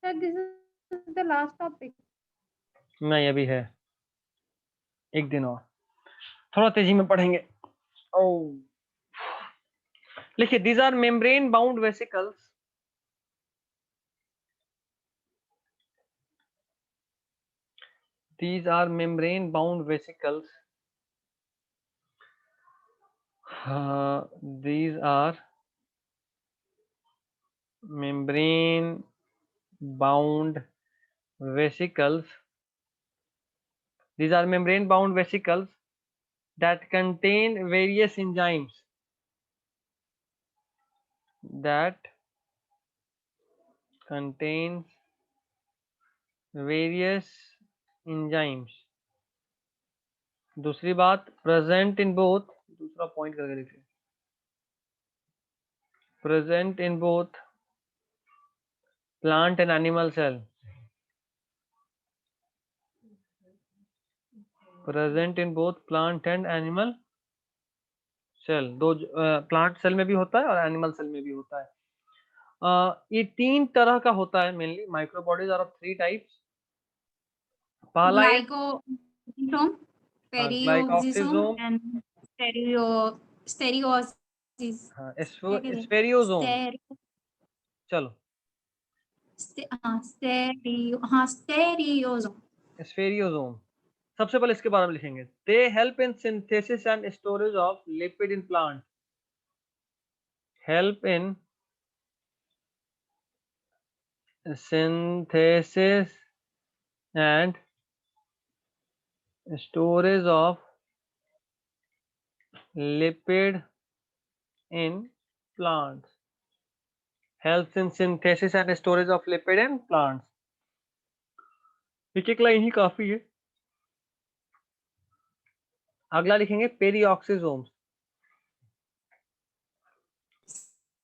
Sir, this is the last topic. नहीं अभी है, एक दिन और, थोड़ा तेजी में पढ़ेंगे। ओ लिखिए, these are membrane bound vesicles. These are membrane bound vesicles. These are membrane bound vesicles. These are membrane bound vesicles that contain various enzymes. That contains various enzymes. दूसरी बात, present in both, दूसरा point करके लिखिए, present in both plant and animal cell. Present in both plant and animal cell. दो plant cell में भी होता है और एनिमल सेल में भी होता है। ये तीन तरह का होता है mainly. Microbodies are of three types. पहला है Glycoxysome, ग्लाइकोक्सिजोम, perioxysome and stereosis. क्या कहते हैं? स्फेरियोसोम। Stereo- चलो stereosome. स्फेरियोसोम, सबसे पहले इसके बारे में लिखेंगे। They help in synthesis and storage of lipid in plant. Help in synthesis and storage of lipid in plants. Helps in synthesis and storage of lipid in plants. एक लाइन ही काफी है। अगला लिखेंगे पेरिऑक्सिसोम्स।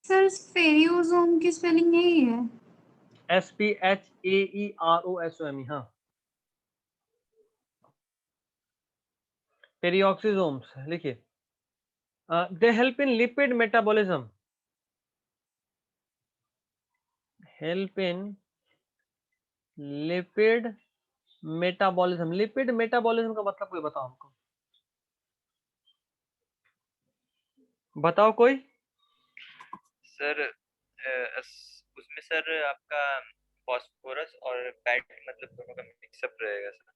सर स्पेरियोसोम की स्पेलिंग यही है। SPHAEROSOME। हाँ, पेरिऑक्सिसोम्स लिखिए। They help in lipid metabolism. Help in lipid metabolism. Lipid metabolism का मतलब कोई बताओ हमको, बताओ कोई। सर उसमें सर आपका फास्फोरस और फैट मतलब दोनों का मिक्सअप रहेगा सर।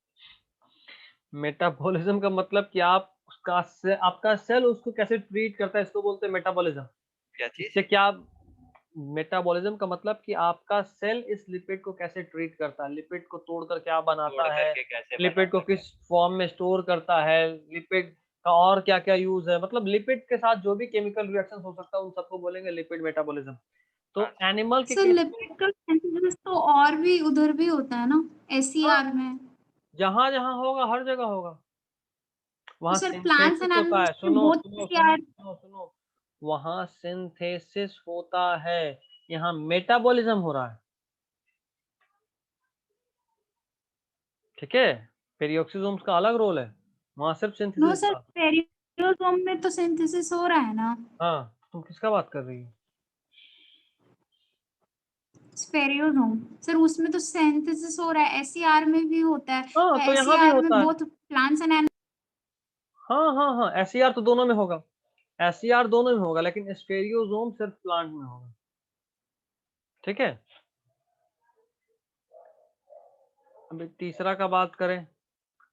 मेटाबॉलिज्म का मतलब कि आप उसका आपका सेल उसको कैसे ट्रीट करता है, इसको बोलते हैं मेटाबॉलिज्म। क्या चीज? इससे क्या, मेटाबॉलिज्म का मतलब कि आपका सेल इस लिपिड को कैसे ट्रीट करता है, लिपिड को तोड़कर क्या बनाता है, लिपिड को किस फॉर्म में स्टोर करता है, लिपिड का और क्या क्या यूज है, मतलब लिपिड के साथ जो भी केमिकल रिएक्शन हो सकता है उन सबको बोलेंगे लिपिड मेटाबॉलिज्म। तो एनिमल के सर लिपिड का सिंथेसिस तो और भी उधर भी होता है ना, एसईआर में। जहां जहां होगा हर जगह होगा, वहां सर प्लांट्स सिंथेसिस एंड होता है। एनिमल्स में सुनो बोथ सुनो एसईआर। सुनो सुनो सुनो, वहां सिंथेसिस होता है, यहाँ मेटाबॉलिज्म हो रहा है। ठीक है, पेरिऑक्सिसोम्स का अलग रोल है, वहां सिर्फ नो सिंथेसिस सर, का। पेरियोसोम में तो सिंथेसिस हो रहा है ना। हाँ, तुम किसका बात कर रही हो? स्पेरियोसोम सर, उसमें तो सिंथेसिस हो रहा है, एसईआर में भी होता है। हाँ, तो यहाँ भी एसईआर में होता है। बोथ प्लांट्स एंड हाँ हाँ हाँ, एसईआर तो दोनों में होगा, एसईआर दोनों में होगा, लेकिन स्पेरियोसोम सिर्फ प्लांट में होगा। ठीक है, अभी तीसरा का बात करें।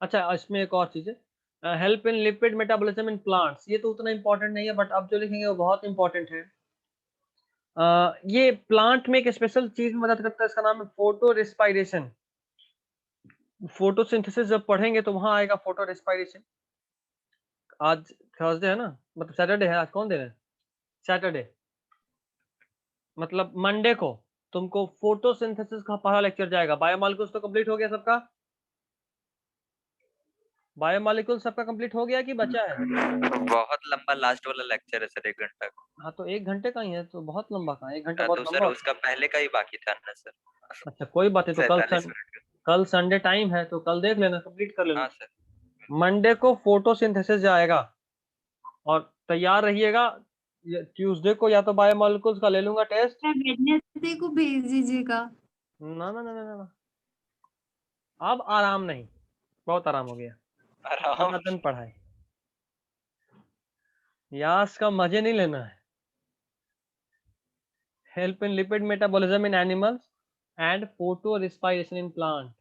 अच्छा, इसमें एक और चीज है, help in lipid metabolism in plants. ये तो उतना इंपॉर्टेंट नहीं है, बट अब जो लिखेंगे वो बहुत इंपॉर्टेंट है। ये प्लांट में एक स्पेशल चीज में मदद करता है, इसका नाम है फोटो रेस्पायरेशन। फोटोसिंथेसिस जब पढ़ेंगे तो वहां आएगा फोटो रेस्पायरेशन। आज थर्सडे है ना, मतलब सैटरडे है, आज कौन दिन है? सैटरडे, मतलब मंडे को तुमको फोटोसिंथेसिस का पहला लेक्चर जाएगा। बायोमॉलिक्यूल्स तो कंप्लीट हो गया सबका? बायोमॉलिक्यूल सबका कंप्लीट हो गया कि बचा है? बहुत लंबा लास्ट वाला लेक्चर है सर, 1 घंटा का। हाँ, तो 1 घंटे का ही है, तो बहुत लंबा कहाँ, 1 घंटा तो बहुत सर लंबा। उसका पहले का ही बाकी था ना सर। अच्छा, कोई बात नहीं, तो 47 मिनट का। कल संडे टाइम है, तो कल देख लेना, कंप्लीट कर लेना। हाँ सर। मंडे को फोटोसिंथेसिस जाएगा, और तैयार रहिएगा। ट्यूसडे को या तो बायोमॉलिक्यूल्स का ले लूंगा टेस्ट। वेडनेसडे को भेज दीजिएगा। ना ना ना ना ना, अब आराम नहीं, बहुत आराम हो गया, आराम। धनाधन पढ़ाई, यास का मजे नहीं लेना है। Help in lipid metabolism in animals and photo respiration in plant.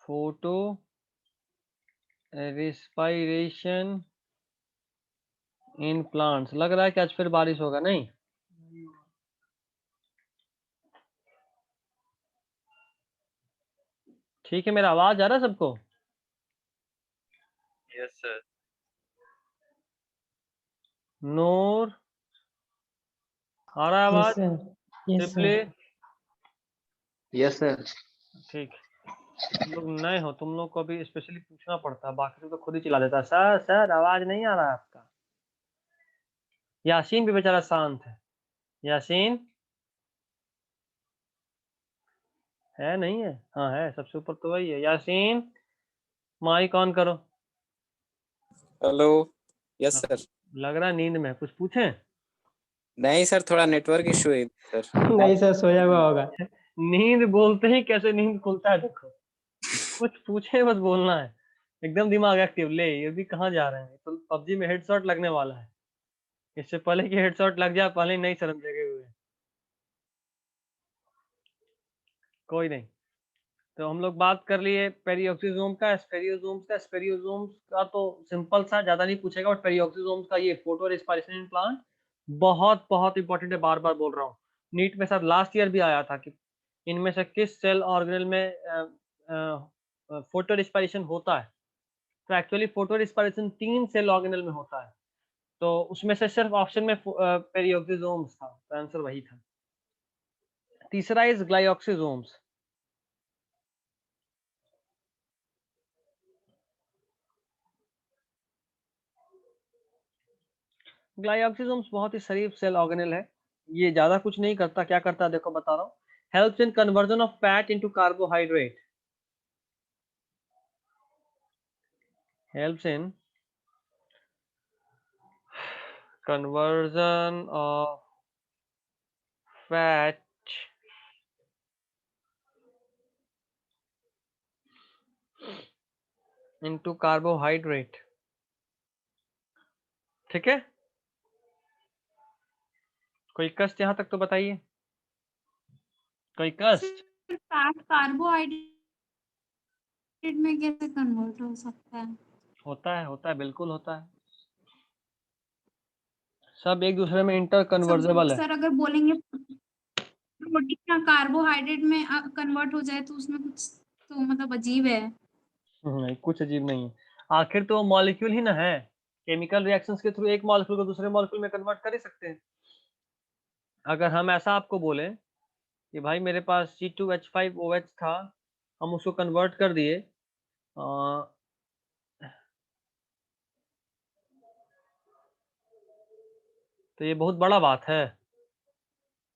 Photo respiration in plants. लग रहा है कि आज फिर बारिश होगा, नहीं? ठीक है, मेरा आवाज आ रहा है सबको? Yes sir. नूर, आ रहा है आवाज? सिपली? Yes sir. ठीक। तुम लोग नए हो, तुम लोग को अभी स्पेशली पूछना पड़ता है, बाकी तो खुद ही चिल्ला देता है, सर सर आवाज नहीं आ रहा है आपका। यासीन भी बेचारा शांत है। यासीन है, नहीं है? हाँ है, सबसे ऊपर तो वही है। यासीन, माइक ऑन करो। हेलो। Yes sir. लग रहा है नींद में, कुछ पूछें? नहीं सर, थोड़ा नेटवर्क इशू है सर। नहीं सर, सोया हुआ होगा। नींद बोलते ही कैसे नींद खुलता है, देखो। कुछ पूछे बस बोलना है, एकदम दिमाग एक्टिव। ले, ये भी कहाँ जा रहे हैं? तो पबजी में हेडशॉट लगने वाला है, इससे पहले कि हेडशॉट लग जाए, पहले ही नहीं शर्म जगे हुए। कोई नहीं, तो हम लोग बात कर लिए पेरियोक्सिजोम का, स्पेरियोजोम्स का। स्पेरियोजोम्स का तो सिंपल सा, ज्यादा नहीं पूछेगा, बट पेरियोक्सिजोम्स का ये फोटो रेस्पिरेशन इन प्लांट बहुत बहुत इंपॉर्टेंट है, बार बार बोल रहा हूँ। नीट में साथ लास्ट ईयर भी आया था कि इनमें से किस सेल ऑर्गेनल में फोटो रेस्पिरेशन होता है। तो actually photorespiration 3 cell organelle में होता है, तो उसमें से सिर्फ ऑप्शन में पेरियोक्सिजोम्स था, तो आंसर वही था। तीसरा इज ग्लाइऑक्सिजोम्स। ग्लाइऑक्सिजोम्स बहुत ही शरीफ सेल ऑर्गेनल है, ये ज्यादा कुछ नहीं करता। क्या करता है देखो, बता रहा हूँ। Helps in conversion of fat into carbohydrate. Helps in conversion of fat into carbohydrate। ठीक है, कोई कष्ट यहाँ तक तो बताइए, कोई कष्ट? फैट कार्बोहाइड्रेट में कैसे कन्वर्ट हो सकता है? होता है, बिल्कुल होता है। सब एक दूसरे में इंटर कन्वर्जेबल है। सर अगर बोलेंगे प्रोटीन कार्बोहाइड्रेट में कन्वर्ट हो जाए तो उसमें कुछ तो मतलब अजीब है। नहीं, कुछ अजीब नहीं है, आखिर तो मॉलिक्यूल ही ना है। केमिकल रिएक्शंस के थ्रू एक मॉलिक्यूल को दूसरे मॉलिक्यूल में कन्वर्ट कर ही सकते हैं। अगर हम ऐसा आपको बोले कि भाई मेरे पास C2H5OH था, हम उसको कन्वर्ट कर दिए तो ये बहुत बड़ा बात है।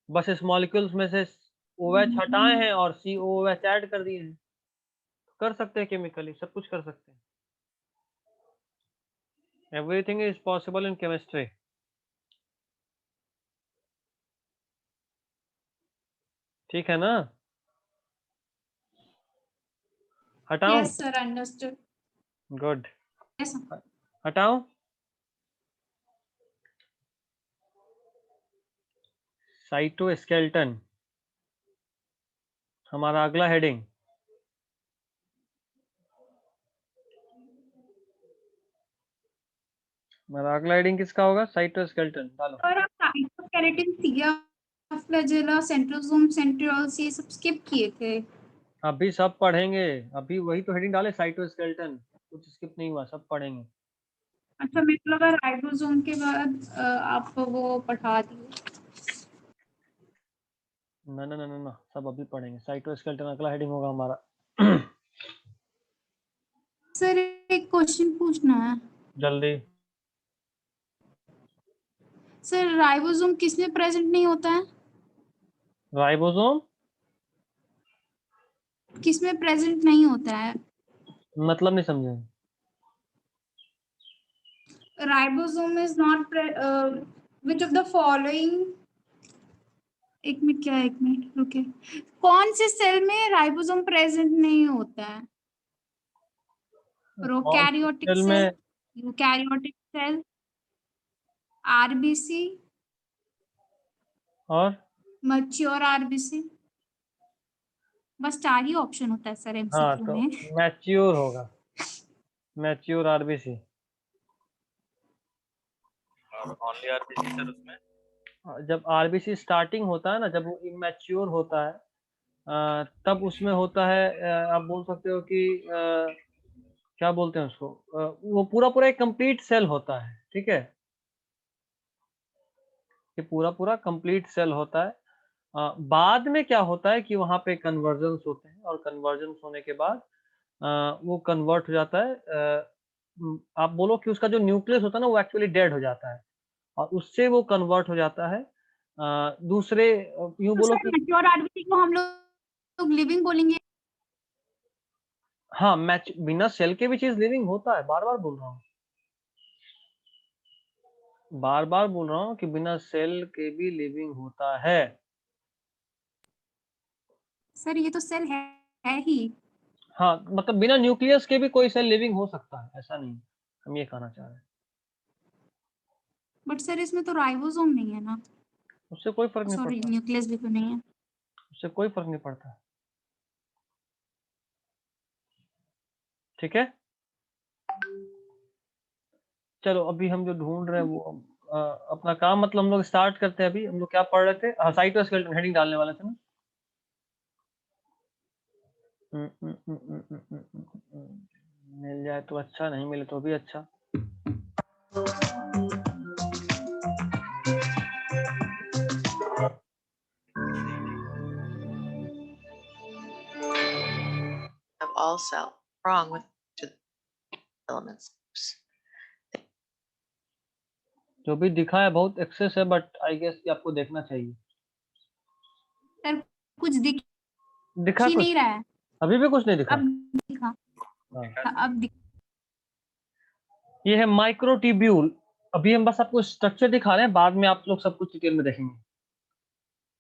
बस इस मॉलिक्यूल्स में से OH हटाए हैं और COOH ऐड कर दिए हैं। कर सकते हैं केमिकली, सब कुछ कर सकते हैं। Everything is possible in chemistry. ठीक है ना? हटाऊं? Yes sir, understood. Good. Yes हटाऊं? साइटोस्केलेटन हमारा अगला हेडिंग। हमारा अगला हेडिंग किसका होगा? साइटोस्केलेटन। डालो। और आप cytoskeleton, Siya flagella, centrosome, centrioles ये सब स्किप किए थे। अभी सब पढ़ेंगे, अभी वही तो हेडिंग डाले, साइटोस्केलेटन। कुछ स्किप नहीं हुआ, सब पढ़ेंगे। अच्छा, मेरे को लगा राइबोसोम के बाद आप वो पढ़ा दिए। ना ना ना ना ना, सब अभी पढ़ेंगे। साइटोस्केलेटन अगला हेडिंग होगा हमारा। सर एक क्वेश्चन पूछना है। जल्दी। सर राइबोसोम किसमें प्रेजेंट नहीं होता है? राइबोसोम किसमें प्रेजेंट नहीं होता है? मतलब नहीं समझे। Ribosome is not which of the following एक मिनट क्या, एक मिनट रुके। कौन से सेल में राइबोसोम प्रेजेंट नहीं होता है? प्रोकैरियोटिक सेल सेल, में यूकैरियोटिक सेल, आरबीसी, और मैच्योर आरबीसी। बस 4 ही ऑप्शन होता है सर हाँ, एमसीक्यू तो में। मैच्योर होगा, मैच्योर आरबीसी। और ओनली आरबीसी सर उसमें? जब आरबीसी स्टार्टिंग होता है ना, जब वो इमेच्योर होता है, तब उसमें होता है, आप बोल सकते हो कि क्या बोलते हैं उसको, वो पूरा पूरा एक कंप्लीट सेल होता है, ठीक है, ये पूरा पूरा कंप्लीट सेल होता है। बाद में क्या होता है कि वहां पे कन्वर्जन्स होते हैं, और कन्वर्जन्स होने के बाद वो कन्वर्ट हो जाता है, आप बोलो कि उसका जो न्यूक्लियस होता है ना, वो एक्चुअली डेड हो जाता है, और उससे वो कन्वर्ट हो जाता है दूसरे, यूं तो बोलो सर कि मैच्योर आरबीसी को हम लोग लिविंग बोलेंगे? हाँ, मैच बिना सेल के भी चीज लिविंग होता है, बार बार बोल रहा हूँ, बार बार बोल रहा हूँ कि बिना सेल के भी लिविंग होता है। सर ये तो सेल है ही। हाँ, मतलब बिना न्यूक्लियस के भी कोई सेल लिविंग हो सकता है, ऐसा नहीं, हम ये कहना चाह रहे हैं। बट सर इसमें तो राइबोसोम नहीं है ना, उससे कोई फर्क नहीं सॉरी पड़ता, न्यूक्लियस भी तो नहीं है। उससे कोई फर्क नहीं पड़ता, ठीक है। चलो अभी हम जो ढूंढ रहे हैं वो अपना काम, मतलब हम लोग स्टार्ट करते हैं। अभी हम लोग क्या पढ़ रहे थे, साइटोस्केलेटन हेडिंग डालने वाले थे ना। मिल जाए तो अच्छा, नहीं मिले तो भी अच्छा। of all cell wrong with the elements. जो भी दिखा है बहुत एक्सेस है, बट आई गेस कि आपको देखना चाहिए। सर कुछ दिख दिखा ही कुछ? नहीं रहा है। अभी भी कुछ नहीं दिखा? अब दिखा, हाँ। अब दिख। ये है माइक्रोट्यूब्यूल। अभी हम बस आपको स्ट्रक्चर दिखा रहे हैं, बाद में आप लोग सब कुछ डिटेल में देखेंगे।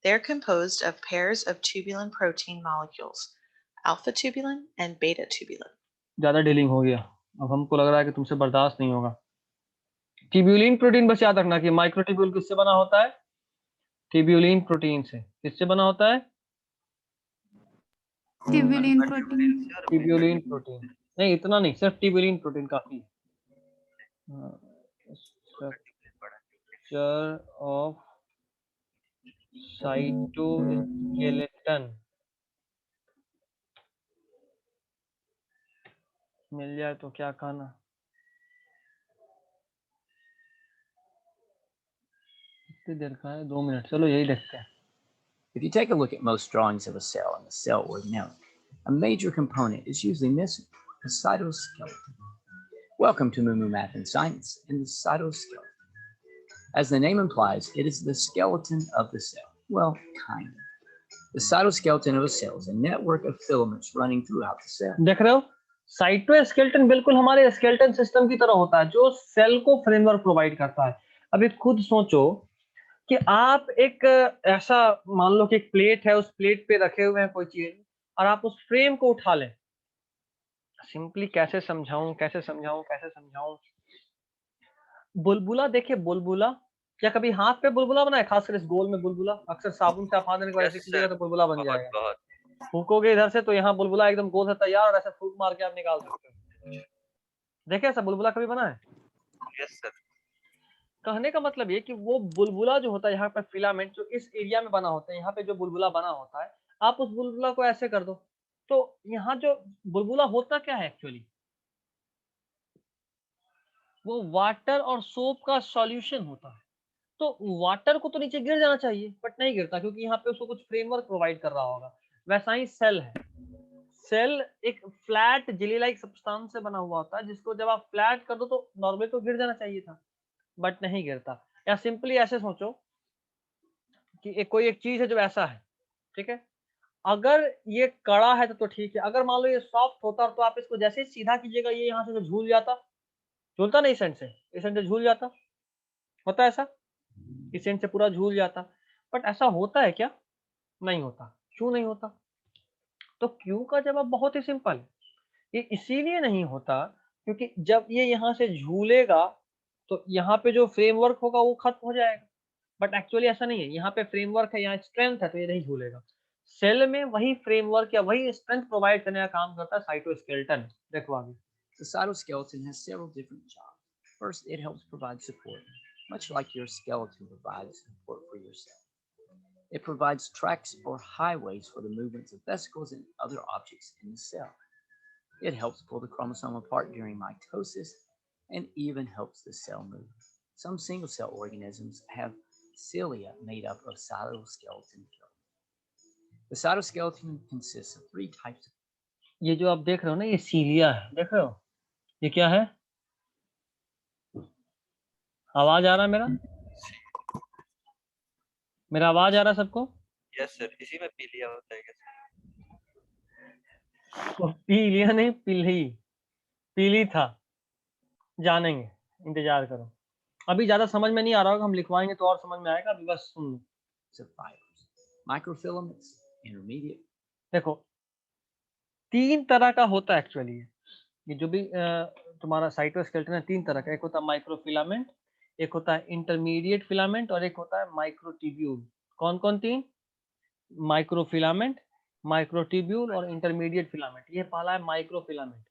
They're composed of pairs of tubulin protein molecules, alpha tubulin and beta tubulin. ज्यादा डीलिंग हो गया, अब हमको लग रहा है कि तुमसे बर्दाश्त नहीं होगा। ट्यूब्यूलिन प्रोटीन बस याद रखना कि माइक्रोट्यूब्यूल किससे बना होता है? ट्यूब्यूलिन प्रोटीन से। किससे बना होता है? Tubulin protein. Tubulin protein. नहीं, इतना नहीं, सिर्फ ट्यूब्यूलिन प्रोटीन काफी है। स्ट्रक्चर ऑफ साइटोस्केलेटन मिल जाए तो क्या कहना। कितनी देर का है? 2 मिनट, चलो यही देखते हैं। If you take a look at most drawings of a cell in the cell organelle, a major component is usually missing, the cytoskeleton. Welcome to Moo Math and Science and the cytoskeleton. As the name implies, it is the skeleton of the cell. Well, kind of. The cytoskeleton of a cell is a network of filaments running throughout the cell. देख रहे हो, cytoskeleton बिल्कुल हमारे skeleton system की तरह होता है, जो सेल को फ्रेमवर्क प्रोवाइड करता है। अभी खुद सोचो कि आप एक ऐसा, मान लो कि एक प्लेट है, उस प्लेट पे रखे हुए हैं कोई चीज, और आप उस फ्रेम को उठा लें। सिंपली कैसे समझाऊं, कैसे समझाऊं, कैसे समझाऊं। बुलबुला देखिए, बुलबुला, क्या कभी हाथ पे बुलबुला बनाए? खासकर इस गोल में बुलबुला, अक्सर साबुन से आप हाथ देने के बाद ऐसे कीजिएगा तो बुलबुला बन जाएगा। फूकोगे इधर से तो यहाँ बुलबुला एकदम गोल से तैयार, और ऐसे फूक मार के आप निकाल सकते हो। देखे ऐसा बुलबुला कभी बना है? Yes sir. कहने का मतलब ये कि वो बुलबुला जो होता है, यहाँ पे फिलामेंट जो इस एरिया में बना होता है, यहाँ पे जो बुलबुला बना होता है, आप उस बुलबुला को ऐसे कर दो, तो यहाँ जो बुलबुला होता क्या है एक्चुअली, वो वाटर और सोप का सॉल्यूशन होता है। तो वाटर को तो नीचे गिर जाना चाहिए, बट नहीं गिरता, क्योंकि यहाँ पे उसको कुछ फ्रेमवर्क प्रोवाइड कर रहा होगा। वैसा ही सेल है। सेल एक फ्लैट जेली लाइक सब्सटेंस से बना हुआ होता है, जिसको जब आप फ्लैट कर दो तो नॉर्मली तो गिर जाना चाहिए था, बट नहीं गिरता। या सिंपली ऐसे सोचो कि कोई एक चीज है जो ऐसा है, ठीक है, अगर ये कड़ा है तो ठीक है, अगर मान लो ये सॉफ्ट होता तो आप इसको जैसे ही सीधा कीजिएगा, ये यहाँ से झूल जाता, झूलता नहीं, इस एंड से झूल जाता, होता ऐसा, इस एंड से पूरा झूल जाता। बट ऐसा होता है क्या? नहीं होता। क्यों नहीं होता? तो क्यों का जवाब बहुत ही सिंपल है। ये इसीलिए नहीं होता क्योंकि जब ये यहाँ से झूलेगा तो यहाँ पे जो फ्रेमवर्क होगा वो खत्म हो जाएगा। बट एक्चुअली ऐसा नहीं है, यहाँ पे फ्रेमवर्क है, यहाँ स्ट्रेंथ है, तो ये नहीं झूलेगा। सेल में वही फ्रेमवर्क या वही स्ट्रेंथ प्रोवाइड करने का काम करता है साइटोस्केलेटन। देखो आगे। The cytoskeleton has several different jobs. First, it helps provide support, much like your skeleton provides support for your cell. It provides tracks or highways for the movements of vesicles and other objects in the cell. It helps pull the chromosome apart during mitosis and even helps the cell move. Some single-cell organisms have cilia made up of cytoskeleton filaments. The cytoskeleton consists of 3 types of. ये जो आप देख रहे हो ना, ये सीलिया है, देख रहे हो? ये क्या है? आवाज आ रहा है मेरा? मेरा आवाज आ रहा है सबको? यस सर, इसी में पी लिया होता है क्या सर? पीलिया नहीं, पीली, पीली था। जानेंगे, इंतजार करो। अभी ज्यादा समझ में नहीं आ रहा होगा, हम लिखवाएंगे तो और समझ में आएगा। अभी बस सुन लो। Microfilaments, intermediate. देखो 3 तरह का होता है एक्चुअली। ये जो भी तुम्हारा साइटोस्केलेटन है 3 तरह का। एक होता है माइक्रोफिलामेंट, एक होता है इंटरमीडिएट फिलामेंट और एक होता है माइक्रोट्यूब्यूल। कौन कौन 3? माइक्रोफिलामेंट, माइक्रोट्यूब्यूल और इंटरमीडिएट फिलामेंट। ये पहला है माइक्रोफिलामेंट।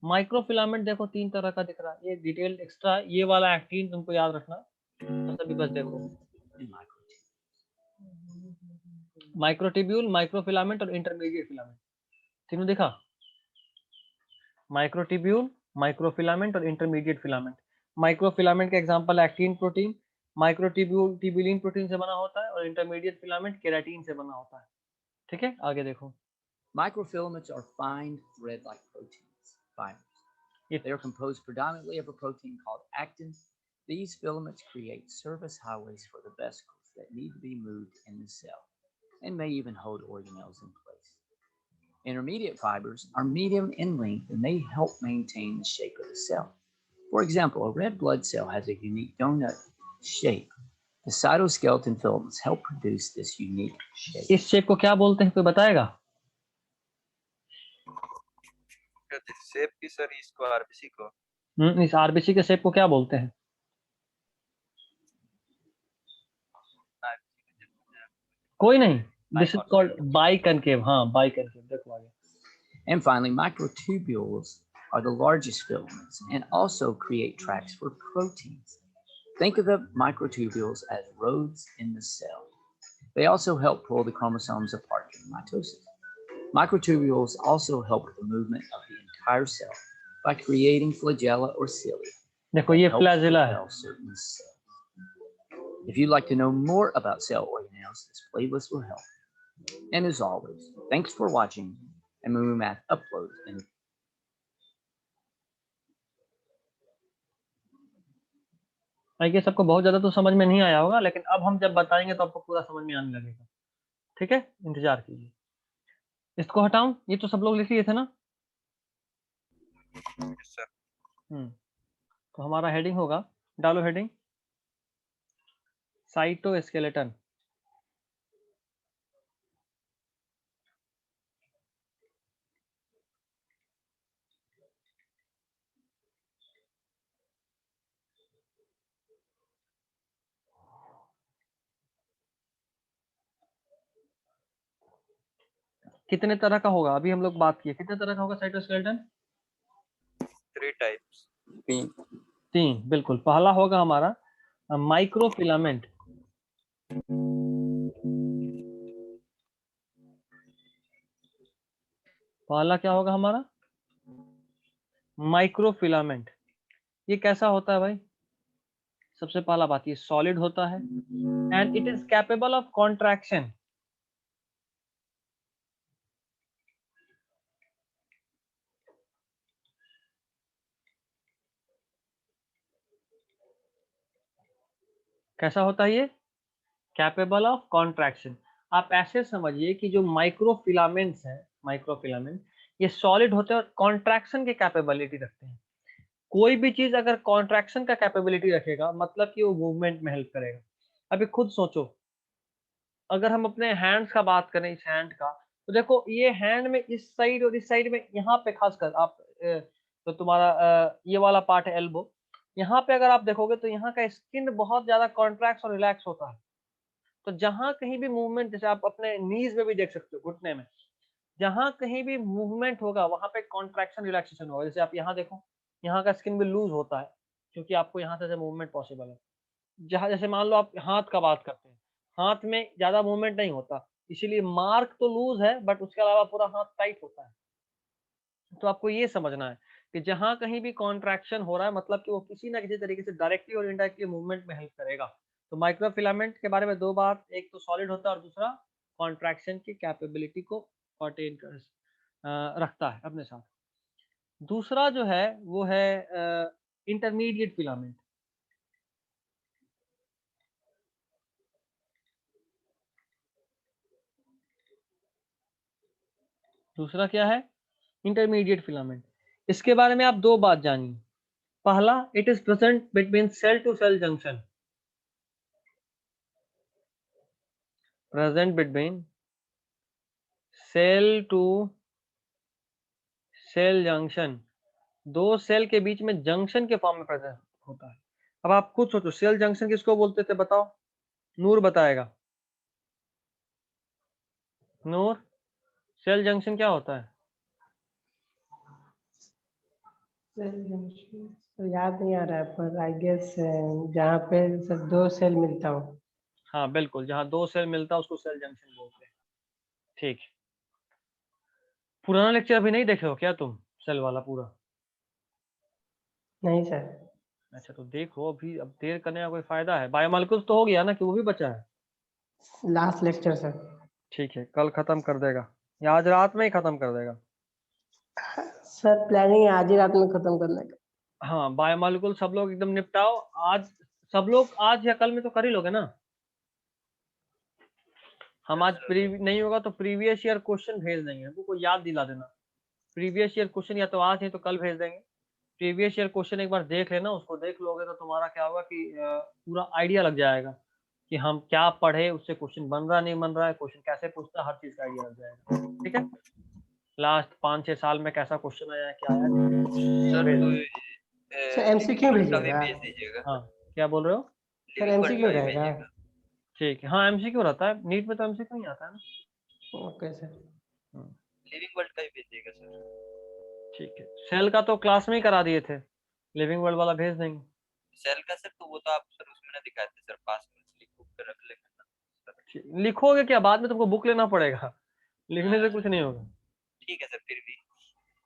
माइक्रोफिलामेंट देखो 3 तरह का दिख रहा है। ये डिटेल एक्स्ट्रा, ये वाला एक्टिन तुमको याद रखना। तो सभी बस देखो, माइक्रोट्यूब्यूल, माइक्रोफिलामेंट और इंटरमीडिएट फिलामेंट। तीनों दिखा? माइक्रोट्यूब्यूल, माइक्रोफिलामेंट और इंटरमीडिएट फिलामेंट। माइक्रोफिलामेंट का example actin protein, microtubule tubulin protein से बना होता है और इंटरमीडिएट फिलामेंट केराटिन से बना होता है। ठीक है, आगे देखो। Microfilaments are fine thread-like proteins, fibers. They are composed predominantly of a protein called actin. These filaments create service highways for the vesicles that need to be moved in the cell and may even hold organelles in place. Intermediate fibers are medium in length and they help maintain the shape of the cell. For example, a red blood cell has a unique donut shape. The cytoskeleton filaments help produce this unique shape. इस shape को क्या बोलते हैं, कोई बताएगा? Shape की sir, इसको RBC को। इस आरबीसी के शेप को क्या बोलते हैं? कोई नहीं, दिस इज कॉल्ड बाइकनकेव। हाँ, बाइकनकेव। देखो आगे। And finally, microtubules are the largest filaments and also create tracks for proteins. Think of the microtubules as roads in the cell. They also help pull the chromosomes apart during mitosis. Microtubules also help with the movement of the entire cell by creating flagella or cilia. देखो ये flagella है। Certain cells. If you'd like to know more about cell organelles, this playlist will help. And as always, thanks for watching, and Moo Math uploads in. I guess सबको बहुत ज्यादा तो समझ में नहीं आया होगा, लेकिन अब हम जब बताएंगे तो आपको पूरा समझ में आने लगेगा। ठीक है, इंतजार कीजिए। इसको हटाऊं? ये तो सब लोग लिख लिए थे ना? Yes sir. तो हमारा हेडिंग होगा, डालो हेडिंग, साइटोस्केलेटन। कितने तरह का होगा? अभी हम लोग बात किए, कितने तरह का होगा साइटोस्केलेटन? 3 टाइप्स। 3, बिल्कुल। पहला होगा हमारा माइक्रोफिलामेंट। पहला क्या होगा हमारा? माइक्रोफिलामेंट। ये कैसा होता है भाई? सबसे पहला बात, ये सॉलिड होता है and it is capable of contraction. कैसा होता है ये? Capable of contraction. आप ऐसे समझिए कि जो माइक्रोफिलामेंट्स हैं, माइक्रोफिलामेंट ये सॉलिड होते हैं और कॉन्ट्रैक्शन की कैपेबिलिटी रखते हैं। कोई भी चीज अगर कॉन्ट्रैक्शन का कैपेबिलिटी रखेगा मतलब कि वो मूवमेंट में हेल्प करेगा। अभी खुद सोचो, अगर हम अपने हैंड्स का बात करें, इस हैंड का, तो देखो ये हैंड में इस साइड और इस साइड में, यहाँ पे खासकर आप तो तुम्हारा ये वाला पार्ट है एल्बो, यहाँ पे अगर आप देखोगे तो यहाँ का स्किन बहुत ज्यादा कॉन्ट्रैक्ट और रिलैक्स होता है। तो जहां कहीं भी मूवमेंट, जैसे आप अपने नीज में भी देख सकते हो, घुटने में जहां कहीं भी मूवमेंट होगा वहां पे कॉन्ट्रैक्शन रिलैक्सेशन होगा। जैसे आप यहाँ देखो, यहाँ का स्किन भी लूज होता है क्योंकि आपको यहाँ से मूवमेंट पॉसिबल है। जहाँ जैसे मान लो आप हाथ का बात करते हैं, हाथ में ज्यादा मूवमेंट नहीं होता, इसीलिए मार्क तो लूज है बट उसके अलावा पूरा हाथ टाइट होता है। तो आपको ये समझना है कि जहां कहीं भी कॉन्ट्रैक्शन हो रहा है मतलब कि वो किसी ना किसी तरीके से डायरेक्टली और इनडायरेक्टली मूवमेंट में हेल्प करेगा। तो माइक्रोफिलामेंट के बारे में दो बात, एक तो सॉलिड होता है और दूसरा कॉन्ट्रैक्शन की कैपेबिलिटी को अटेन कर रखता है अपने साथ। दूसरा जो है वो है इंटरमीडिएट फिलामेंट। दूसरा क्या है? Intermediate filament. इसके बारे में आप दो बात जानिए। पहला, it is present between cell to cell junction. Present between cell to cell junction, दो सेल के बीच में जंक्शन के फॉर्म में प्रेजेंट होता है। अब आप खुद सोचो, सेल जंक्शन किसको बोलते थे बताओ? नूर बताएगा। नूर, सेल जंक्शन क्या होता है? तो याद नहीं आ रहा है पर आई गेस जहाँ पे सर दो सेल मिलता हो। हाँ बिल्कुल, जहां दो सेल मिलता है उसको सेल जंक्शन बोलते हैं। ठीक, पुराना लेक्चर अभी नहीं देखे हो क्या तुम, सेल वाला पूरा? नहीं सर। अच्छा तो देखो, अभी अब देर करने का कोई फायदा है? बायोमोलिक्यूल्स तो हो गया ना, कि वो भी बचा है? Last lecture sir. ठीक है, कल खत्म कर देगा या आज रात में ही खत्म कर देगा? सर प्लानिंग है आज ही रात में खत्म करने का। हाँ, बायोमोलिक्यूल सब लोग एकदम निपटाओ आज, सब लोग आज या कल में तो कर ही लोगे ना? हम आज नहीं होगा तो प्रीवियस ईयर क्वेश्चन भेज देंगे, हमको याद दिला देना। प्रीवियस ईयर क्वेश्चन या तो आज है तो कल भेज देंगे। प्रीवियस ईयर क्वेश्चन एक बार देख लेना, उसको देख लोगे तो तुम्हारा क्या होगा कि पूरा आइडिया लग जाएगा कि हम क्या पढ़े, उससे क्वेश्चन बन रहा नहीं बन रहा है, क्वेश्चन कैसे पूछता है, हर चीज का आइडिया लग जाएगा। ठीक है, लास्ट 5-6 साल में कैसा क्वेश्चन आया है, क्या आया। सर एमसीक्यू भेजिएगा। भेज दीजिएगा। हाँ, क्या बोल रहे हो? सर एमसीक्यू रहेगा। ठीक है, हाँ एमसीक्यू रहता है, नीट में तो एमसीक्यू नहीं आता है ना। Okay sir. लिविंग वर्ल्ड का ही भेजिएगा सर। ठीक है, सेल का तो क्लास में ही करा दिए थे, लिविंग वर्ल्ड वाला भेज देंगे। सेल का सर तो वो तो आप सर उसमें ना दिखाते सर, पास में लिख कर रख लेंगे। लिखोगे क्या? बाद में तुमको बुक लेना पड़ेगा, लिखने से कुछ नहीं होगा। ठीक है सर, फिर भी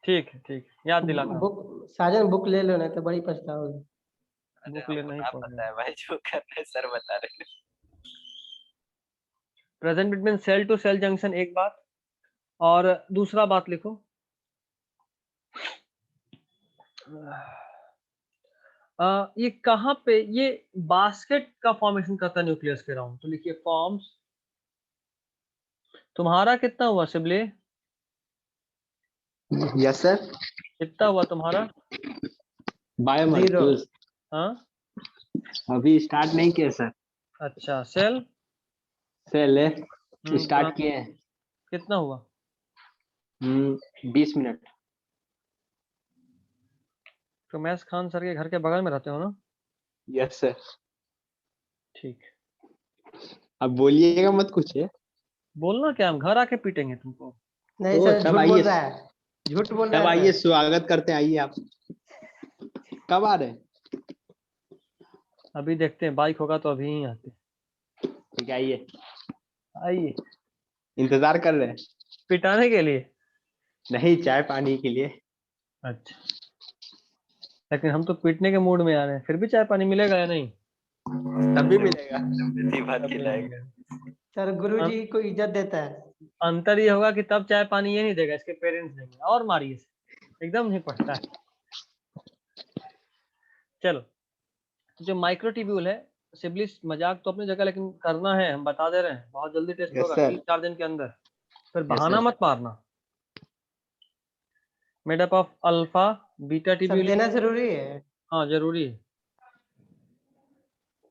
ठीक है, ठीक है, याद दिलाना। बुक साजन बुक ले लो, नहीं तो बड़ी पछताओगे। बुक लेना ही आप पड़ेगा। पता है भाई, जो कर रहे हैं सर बता रहे हैं। Present between cell to cell junction एक बात, और दूसरा बात लिखो, ये कहाँ पे, ये बास्केट का फॉर्मेशन करता है न्यूक्लियस के राउंड, तो लिखिए फॉर्म्स। तुम्हारा कितना हुआ सिबले? Yes sir. कितना हुआ तुम्हारा? बायोमोलिक्यूल्स हाँ अभी स्टार्ट नहीं किए सर। अच्छा, सेल सेल स्टार्ट किए हैं। कितना हुआ? 20 मिनट। तो मैस खान सर के घर के बगल में रहते हो ना? Yes sir. ठीक, अब बोलिएगा मत कुछ है। बोलना क्या, हम घर आके पीटेंगे तुमको। नहीं तो सर, तब झूठ आइए, बोल रहा है, झूठ बोल रहा तब है आइए, सर। स्वागत करते हैं, आइए आप। कब आ रहे हैं? अभी देखते हैं, बाइक होगा तो अभी ही आते। ठीक है, आइए, आइए। इंतजार कर रहे हैं। पिटाने के लिए? नहीं, चाय पानी के लिए। अच्छा, लेकिन हम तो पीटने के मूड में आ रहे हैं, फिर भी चाय पानी मिलेगा या नहीं? तभी मिलेगा। बात खिलाएगा सर गुरुजी को इज्जत देता है। अंतर ये होगा कि तब चाय पानी ये नहीं देगा, इसके पेरेंट्स देंगे। और मारिए, एकदम नहीं पढ़ता है। चलो, जो माइक्रोट्यूब्यूल है, सिबलिस मजाक तो अपनी जगह, लेकिन करना है, हम बता दे रहे हैं, बहुत जल्दी टेस्ट Yes, होगा, sir. 3-4 दिन के अंदर। फिर Yes, बहाना sir. मत मारना। Made up of alpha beta sir tubule. देना जरूरी है। हाँ जरूरी है,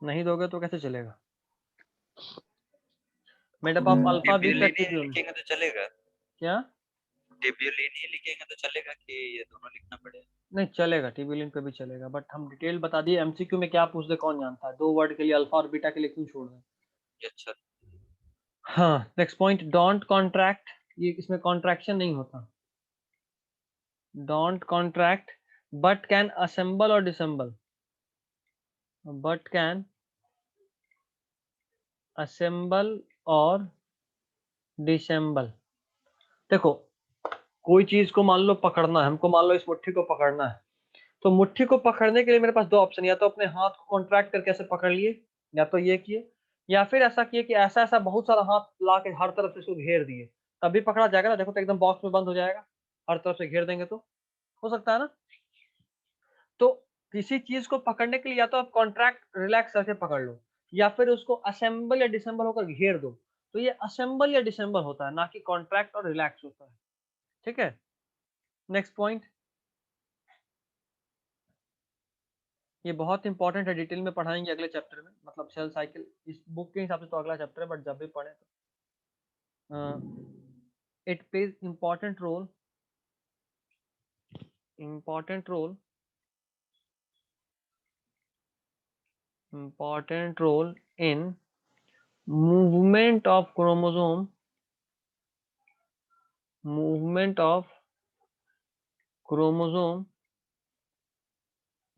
नहीं दोगे तो कैसे चलेगा। Made up of alpha beta टिब्यूलिन tubule. लिखेंगे तो चलेगा? क्या? टिब्यूलिन ही लिखेंगे तो चलेगा कि ये दोनों लिखना पड़ेगा? नहीं चलेगा, ट्यूब्यूलिन पे भी चलेगा, बट हम डिटेल बता दिए। एमसीक्यू में क्या पूछ दे कौन जानता है, 2 वर्ड के लिए अल्फा और बीटा के लिए क्यों छोड़ दें। ये अच्छा। हाँ, नेक्स्ट पॉइंट, डोंट कॉन्ट्रैक्ट, ये इसमें कॉन्ट्रैक्शन नहीं होता। Don't contract but can assemble और डिसेंबल, बट कैन असेंबल और डिसेंबल। देखो कोई चीज को मान लो पकड़ना है हमको, मान लो इस मुट्ठी को पकड़ना है, तो मुट्ठी को पकड़ने के लिए मेरे पास 2 ऑप्शन, या तो अपने हाथ को कॉन्ट्रैक्ट करके ऐसे पकड़ लिए, या तो ये किए, या फिर ऐसा किए कि ऐसा ऐसा बहुत सारा हाथ ला के हर तरफ से इसको घेर दिए, तभी पकड़ा जाएगा ना। देखो तो एकदम बॉक्स में बंद हो जाएगा, हर तरफ से घेर देंगे तो हो सकता है ना। तो किसी चीज को पकड़ने के लिए या तो आप कॉन्ट्रैक्ट रिलैक्स करके पकड़ लो, या फिर उसको असेंबल या डिसेंबल होकर घेर दो। तो ये असेंबल या डिसेंबल होता है, ना कि कॉन्ट्रैक्ट और रिलैक्स होता है। ठीक है, नेक्स्ट पॉइंट, ये बहुत इंपॉर्टेंट है, डिटेल में पढ़ाएंगे अगले चैप्टर में, मतलब सेल साइकिल इस बुक के हिसाब से तो अगला चैप्टर है, बट जब भी पढ़े तो it plays important role in movement of chromosome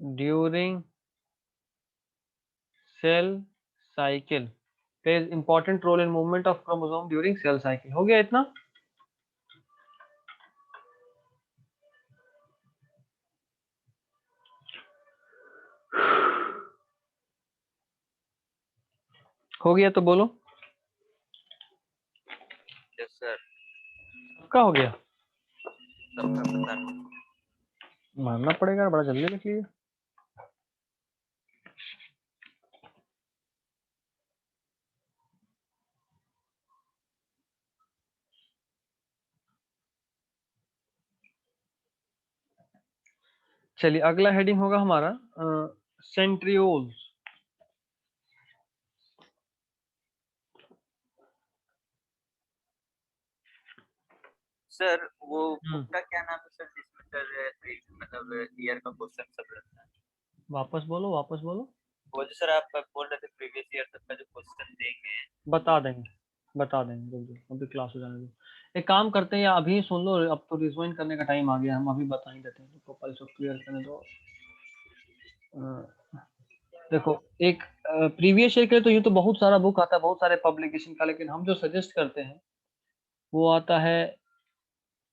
during cell cycle, plays important role in movement of chromosome during cell cycle। हो गया इतना? हो गया तो बोलो। Yes sir. सबका हो गया? सबका पता नहीं। मानना पड़ेगा, बड़ा जल्दी लिख लिया। चलिए अगला हेडिंग होगा हमारा सेंट्रियोल्स। सर वो बुक का क्या नाम है सर जिसमें सर मतलब ईयर का क्वेश्चन सब रहता है? वापस बोलो। वो जो सर आप बोल रहे थे प्रीवियस ईयर तक का जो क्वेश्चन देंगे। बता देंगे जल्दी, अभी क्लास हो जाने दो। एक काम करते हैं, या अभी सुन लो, अब तो रिजवाइन करने का टाइम आ गया, हम अभी बता ही देते हैं, तो पहले सब क्लियर करने दो। देखो एक प्रीवियस ईयर के लिए तो यूँ तो बहुत सारा बुक आता है, बहुत सारे पब्लिकेशन का, लेकिन हम जो सजेस्ट करते हैं वो आता है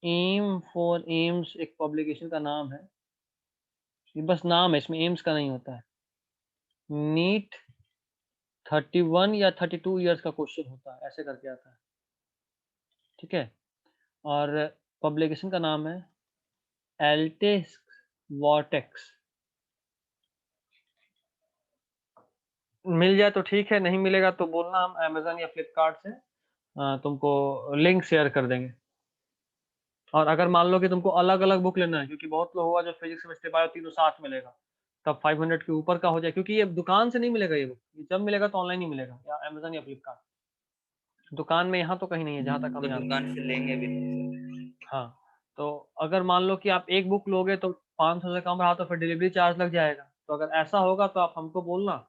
एम फॉर एम्स, एक पब्लिकेशन का नाम है, ये बस नाम है, इसमें एम्स का नहीं होता है। नीट 31 या 32 इयर्स का क्वेश्चन होता है, ऐसे करके आता है। ठीक है, और पब्लिकेशन का नाम है एल्टेक्स वॉटेक्स। मिल जाए तो ठीक है, नहीं मिलेगा तो बोलना, हम अमेजन या फ्लिपकार्ट से तुमको लिंक शेयर कर देंगे। और अगर मान लो कि तुमको अलग अलग बुक लेना है, क्योंकि बहुत लोग होगा जो फिजिक्स केमिस्ट्री बायो तीनों साथ मिलेगा, तब 500 के ऊपर का हो जाए, क्योंकि ये दुकान से नहीं मिलेगा, ये बुक जब मिलेगा तो ऑनलाइन ही मिलेगा, या अमेजन या फ्लिपकार्ट। दुकान में यहाँ तो कहीं नहीं है जहाँ तक हम जानते हैं। दुकान से लेंगे भी नहीं। हाँ, तो अगर मान लो कि आप एक बुक लोगे तो 500 से कम रहा तो फिर डिलीवरी चार्ज लग जाएगा। तो अगर ऐसा होगा तो आप हमको बोलना,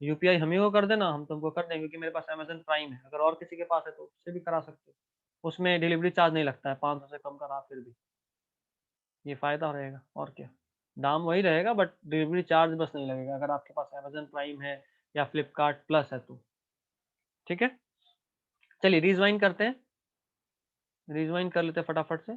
यूपीआई हम ही को कर देना, हम तुमको कर देंगे, क्योंकि मेरे पास अमेजन प्राइम है। अगर और किसी के पास है तो उससे भी करा सकते हो, उसमें डिलीवरी चार्ज नहीं लगता है, 500 से कम का रहा फिर भी ये फायदा रहेगा। और क्या, दाम वही रहेगा, बट डिलीवरी चार्ज बस नहीं लगेगा अगर आपके पास अमेजन प्राइम है या फ्लिपकार्ट प्लस है तो। ठीक है, चलिए रिजवाइन करते हैं, रिजवाइन कर लेते हैं फटाफट से।